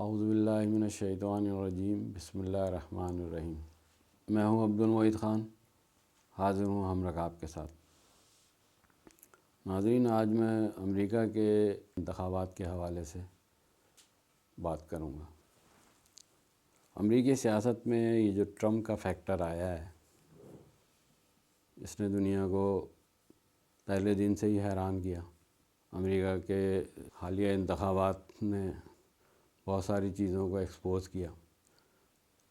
اعوذ باللہ من الشیطان الرجیم، بسم اللہ الرحمن الرحیم۔ میں ہوں عبد المعید خان، حاضر ہوں ہم رکاب کے ساتھ۔ ناظرین، آج میں امریکہ کے انتخابات کے حوالے سے بات کروں گا۔ امریکی سیاست میں یہ جو ٹرمپ کا فیکٹر آیا ہے، اس نے دنیا کو پہلے دن سے ہی حیران کیا۔ امریکہ کے حالیہ انتخابات نے بہت ساری چیزوں کو ایکسپوز کیا،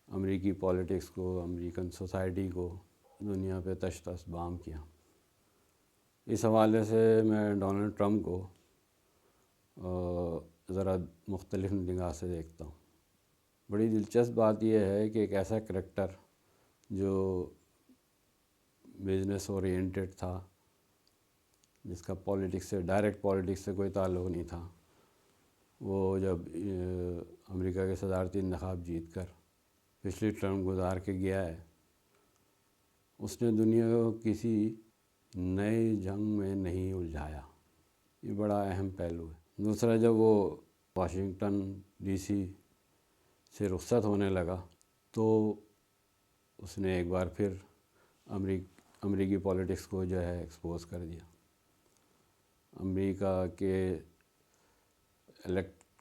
امریکی پولیٹکس کو، امریکن سوسائٹی کو دنیا پہ تش تش بام کیا۔ اس حوالے سے میں ڈونلڈ ٹرمپ کو ذرا مختلف نگاہ سے دیکھتا ہوں۔ بڑی دلچسپ بات یہ ہے کہ ایک ایسا کریکٹر جو بزنس اورینٹڈ تھا، جس کا ڈائریکٹ پولیٹکس سے کوئی تعلق نہیں تھا، وہ جب امریکہ کے صدارتی انتخاب جیت کر پچھلی ٹرم گزار کے گیا ہے، اس نے دنیا کو کسی نئے جنگ میں نہیں الجھایا۔ یہ بڑا اہم پہلو ہے۔ دوسرا، جب وہ واشنگٹن ڈی سی سے رخصت ہونے لگا تو اس نے ایک بار پھر امریکی پولیٹکس کو جو ہے ایکسپوز کر دیا۔ امریکہ کے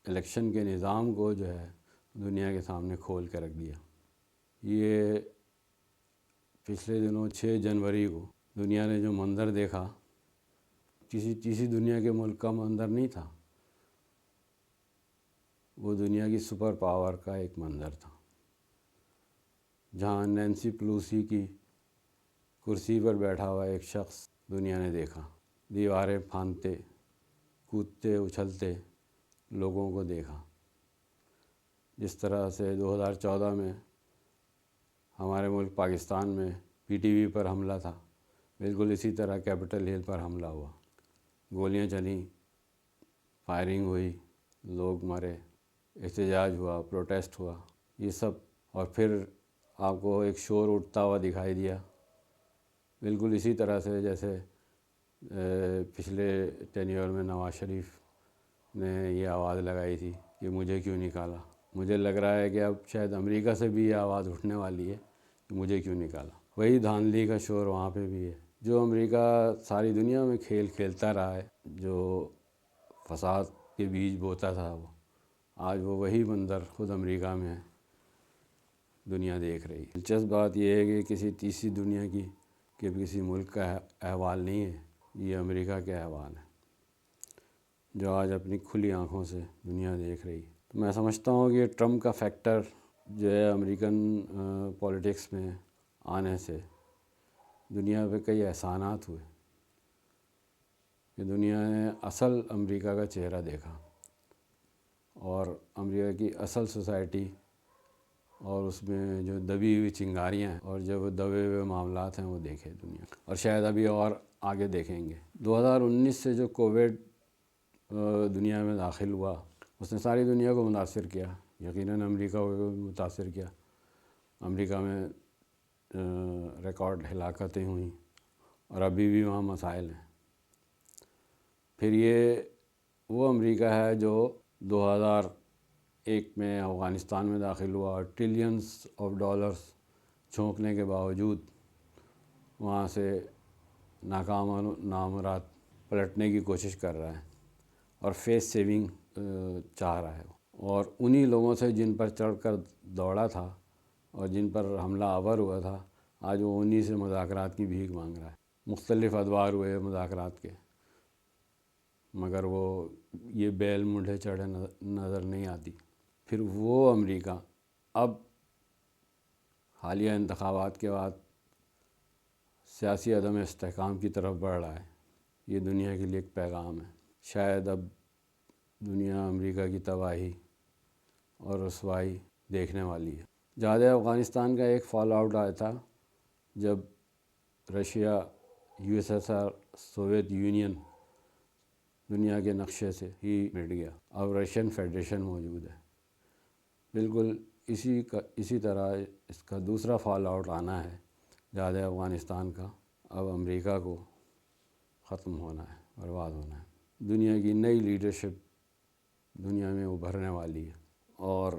الیکشن کے نظام کو جو ہے دنیا کے سامنے کھول کے رکھ دیا۔ یہ پچھلے دنوں 6 جنوری کو دنیا نے جو منظر دیکھا، کسی تیسری دنیا کے ملک کا منظر نہیں تھا، وہ دنیا کی سپر پاور کا ایک منظر تھا، جہاں نینسی پیلوسی کی کرسی پر بیٹھا ہوا ایک شخص دنیا نے دیکھا، دیواریں پھاندتے، کودتے، اچھلتے لوگوں کو دیکھا۔ جس طرح سے 2014 میں ہمارے ملک پاکستان میں پی ٹی وی پر حملہ تھا، بالکل اسی طرح کیپٹل ہل پر حملہ ہوا، گولیاں چلیں، فائرنگ ہوئی، لوگ مرے، احتجاج ہوا، پروٹیسٹ ہوا، یہ سب۔ اور پھر آپ کو ایک شور اٹھتا ہوا دکھائی دیا، بالکل اسی طرح سے جیسے پچھلے ٹینیور میں نواز شریف نے یہ آواز لگائی تھی کہ مجھے کیوں نکالا۔ مجھے لگ رہا ہے کہ اب شاید امریکہ سے بھی یہ آواز اٹھنے والی ہے کہ مجھے کیوں نکالا۔ وہی دھاندلی کا شور وہاں پہ بھی ہے۔ جو امریکہ ساری دنیا میں کھیل کھیلتا رہا ہے، جو فساد کے بیج بوتا تھا، وہ آج وہی منظر خود امریکہ میں دنیا دیکھ رہی ہے۔ دلچسپ بات یہ ہے کہ کسی تیسری دنیا کی کہ کسی ملک کا احوال نہیں ہے، یہ امریکہ کے احوال ہے، جو آج اپنی کھلی آنکھوں سے دنیا دیکھ رہی ہے۔ تو میں سمجھتا ہوں کہ ٹرمپ کا فیکٹر جو ہے امریکن پولیٹکس میں آنے سے دنیا پہ کئی احسانات ہوئے کہ دنیا نے اصل امریکہ کا چہرہ دیکھا، اور امریکہ کی اصل سوسائٹی اور اس میں جو دبی ہوئی چنگاریاں ہیں اور جو دبے ہوئے معاملات ہیں وہ دیکھے دنیا، اور شاید ابھی اور آگے دیکھیں گے۔ 2019 سے جو کووڈ دنیا میں داخل ہوا، اس نے ساری دنیا کو متاثر کیا، یقیناً امریکہ کو بھی متاثر کیا۔ امریکہ میں ریکارڈ ہلاکتیں ہوئیں اور ابھی بھی وہاں مسائل ہیں۔ پھر یہ وہ امریکہ ہے جو 2001 میں افغانستان میں داخل ہوا اور ٹریلینز آف ڈالرز جھونکنے کے باوجود وہاں سے ناکام و نامراد پلٹنے کی کوشش کر رہا ہے اور فیس سیونگ چاہ رہا ہے، اور انہی لوگوں سے جن پر چڑھ کر دوڑا تھا اور جن پر حملہ آور ہوا تھا، آج وہ انہی سے مذاکرات کی بھیک مانگ رہا ہے۔ مختلف ادوار ہوئے مذاکرات کے، مگر وہ یہ بیل مونڈھے چڑھے نظر نہیں آتی۔ پھر وہ امریکہ اب حالیہ انتخابات کے بعد سیاسی عدم استحکام کی طرف بڑھ رہا ہے۔ یہ دنیا کے لیے ایک پیغام ہے۔ شاید اب دنیا امریکہ کی تباہی اور رسوائی دیکھنے والی ہے۔ جہاز افغانستان کا ایک فال آؤٹ آیا تھا جب رشیا، USSR، سوویت یونین دنیا کے نقشے سے ہی مٹ گیا۔ اب رشین فیڈریشن موجود ہے۔ بالکل اسی طرح اس کا دوسرا فال آؤٹ آنا ہے جہاز افغانستان کا۔ اب امریکہ کو ختم ہونا ہے، برباد ہونا ہے۔ دنیا کی نئی لیڈرشپ دنیا میں ابھرنے والی ہے، اور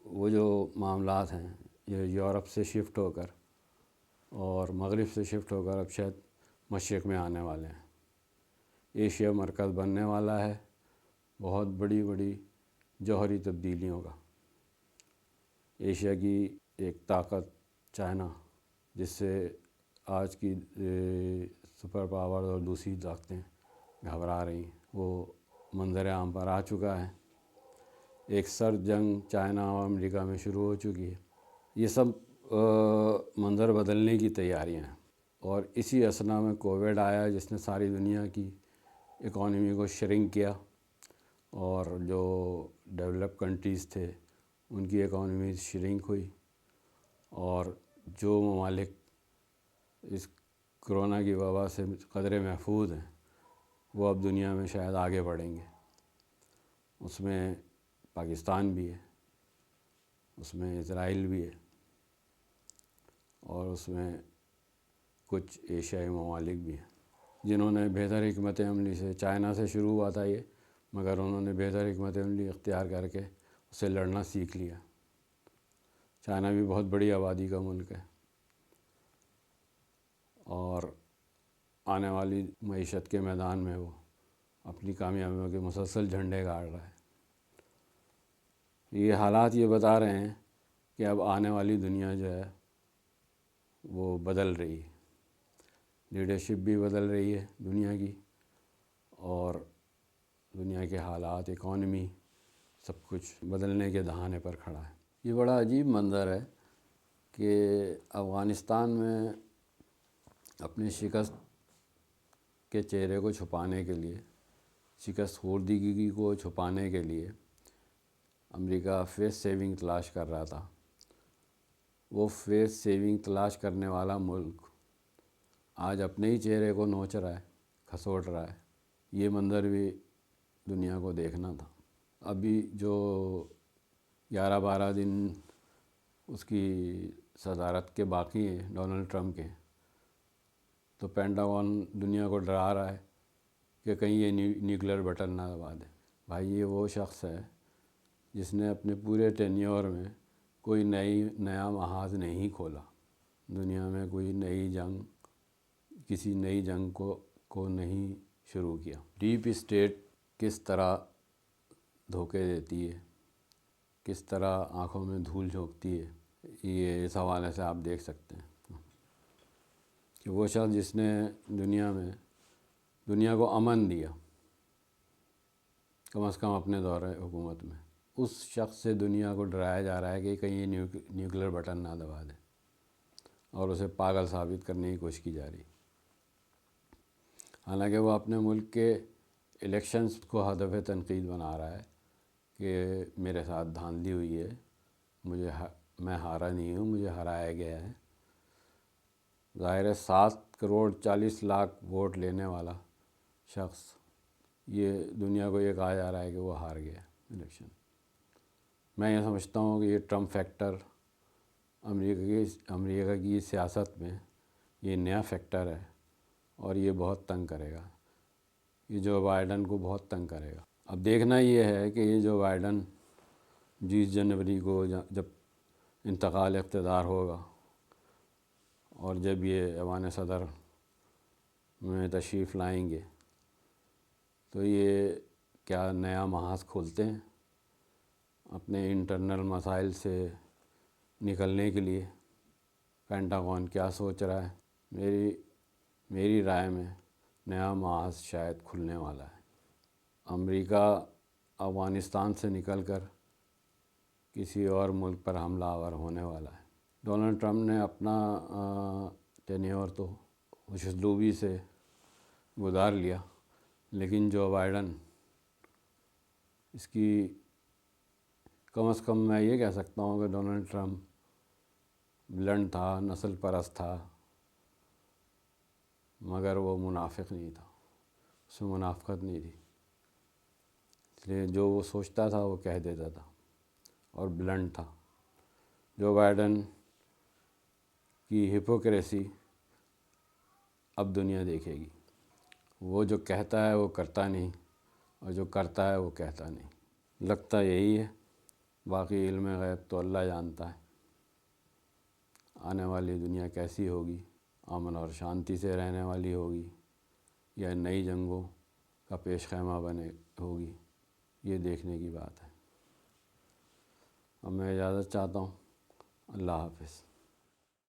وہ جو معاملات ہیں یہ یورپ سے شفٹ ہو کر اور مغرب سے شفٹ ہو کر اب شاید مشرق میں آنے والے ہیں۔ ایشیا مرکز بننے والا ہے بہت بڑی بڑی جوہری تبدیلیوں کا۔ ایشیا کی ایک طاقت چائنا، جس سے آج کی سپر پاور اور دوسری طاقتیں گھبرا رہی ہیں، وہ منظر عام پر آ چکا ہے۔ ایک سرد جنگ چائنا اور امریکہ میں شروع ہو چکی ہے۔ یہ سب منظر بدلنے کی تیاریاں ہیں، اور اسی اثنا میں کووڈ آیا جس نے ساری دنیا کی اکانومی کو شرنک کیا، اور جو ڈیولپ کنٹریز تھے ان کی اکانومی شرنک ہوئی، اور جو ممالک اس کرونا کی وبا سے قدرے محفوظ ہیں وہ اب دنیا میں شاید آگے بڑھیں گے۔ اس میں پاکستان بھی ہے، اس میں اسرائیل بھی ہے، اور اس میں کچھ ایشیائی ممالک بھی ہیں جنہوں نے بہتر حکمت عملی سے، چائنا سے شروع ہوا تھا یہ، مگر انہوں نے بہتر حکمت عملی اختیار کر کے اس سے لڑنا سیکھ لیا۔ چائنا بھی بہت بڑی آبادی کا ملک ہے، اور آنے والی معیشت کے میدان میں وہ اپنی کامیابیوں کے مسلسل جھنڈے گاڑ رہا ہے۔ یہ حالات یہ بتا رہے ہیں کہ اب آنے والی دنیا جو ہے وہ بدل رہی ہے، لیڈرشپ بھی بدل رہی ہے دنیا کی، اور دنیا کے حالات، اکانومی، سب کچھ بدلنے کے دہانے پر کھڑا ہے۔ یہ بڑا عجیب منظر ہے کہ افغانستان میں اپنے شکست کے چہرے کو چھپانے کے لیے، شکست خوردگی کو چھپانے کے لیے امریکہ فیس سیونگ تلاش کر رہا تھا۔ وہ فیس سیونگ تلاش کرنے والا ملک آج اپنے ہی چہرے کو نوچ رہا ہے، کھسوٹ رہا ہے۔ یہ منظر بھی دنیا کو دیکھنا تھا۔ ابھی جو 11-12 دن اس کی صدارت کے باقی ہیں ڈونلڈ ٹرمپ کے، تو پینٹاگون دنیا کو ڈرا رہا ہے کہ کہیں یہ نیوکلیر بٹن نہ دبا دے۔ بھائی یہ وہ شخص ہے جس نے اپنے پورے ٹینیور میں کوئی نیا محاذ نہیں کھولا، دنیا میں کوئی نئی جنگ، کسی نئی جنگ کو نہیں شروع کیا۔ ڈیپ اسٹیٹ کس طرح دھوکے دیتی ہے، کس طرح آنکھوں میں دھول جھونکتی ہے، یہ اس حوالے سے آپ دیکھ سکتے ہیں کہ وہ شخص جس نے دنیا کو امن دیا، کم از کم اپنے دور حکومت میں، اس شخص سے دنیا کو ڈرایا جا رہا ہے کہ کہیں یہ نیوکلیر بٹن نہ دبا دے، اور اسے پاگل ثابت کرنے کی کوشش کی جا رہی۔ حالانکہ وہ اپنے ملک کے الیکشنز کو ہدف تنقید بنا رہا ہے کہ میرے ساتھ دھاندلی ہوئی ہے، میں ہارا نہیں ہوں، مجھے ہرایا گیا ہے۔ ظاہر ہے 7.40 کروڑ ووٹ لینے والا شخص، یہ دنیا کو یہ کہا جا رہا ہے کہ وہ ہار گیا الیکشن۔ میں یہ سمجھتا ہوں کہ یہ ٹرمپ فیکٹر امریکہ کی سیاست میں یہ نیا فیکٹر ہے، اور یہ بہت تنگ کرے گا، یہ جو بائیڈن کو بہت تنگ کرے گا۔ اب دیکھنا یہ ہے کہ یہ جو بائیڈن 20 جنوری کو جب انتقال اقتدار ہوگا، اور جب یہ ایوان صدر میں تشریف لائیں گے، تو یہ کیا نیا محاذ کھولتے ہیں اپنے انٹرنل مسائل سے نکلنے کے لیے؟ پینٹاگون کیا سوچ رہا ہے؟ میری رائے میں نیا محاذ شاید کھلنے والا ہے۔ امریکہ افغانستان سے نکل کر کسی اور ملک پر حملہ آور ہونے والا ہے۔ ڈونلڈ ٹرمپ نے اپنا ٹینیور تو خوش اسلوبی سے گزار لیا، لیکن جو بائیڈن، اس کی کم از کم میں یہ کہہ سکتا ہوں کہ ڈونلڈ ٹرمپ بلنڈ تھا، نسل پرست تھا، مگر وہ منافق نہیں تھا، اس میں منافقت نہیں تھی، اس لیے جو وہ سوچتا تھا وہ کہہ دیتا تھا، اور بلنڈ تھا۔ جو بائیڈن کی ہپوکریسی اب دنیا دیکھے گی۔ وہ جو کہتا ہے وہ کرتا نہیں، اور جو کرتا ہے وہ کہتا نہیں۔ لگتا یہی ہے باقی علم غیب تو اللہ جانتا ہے، آنے والی دنیا کیسی ہوگی، امن اور شانتی سے رہنے والی ہوگی یا نئی جنگوں کا پیش خیمہ بنے ہوگی، یہ دیکھنے کی بات ہے۔ اب میں اجازت چاہتا ہوں، اللہ حافظ۔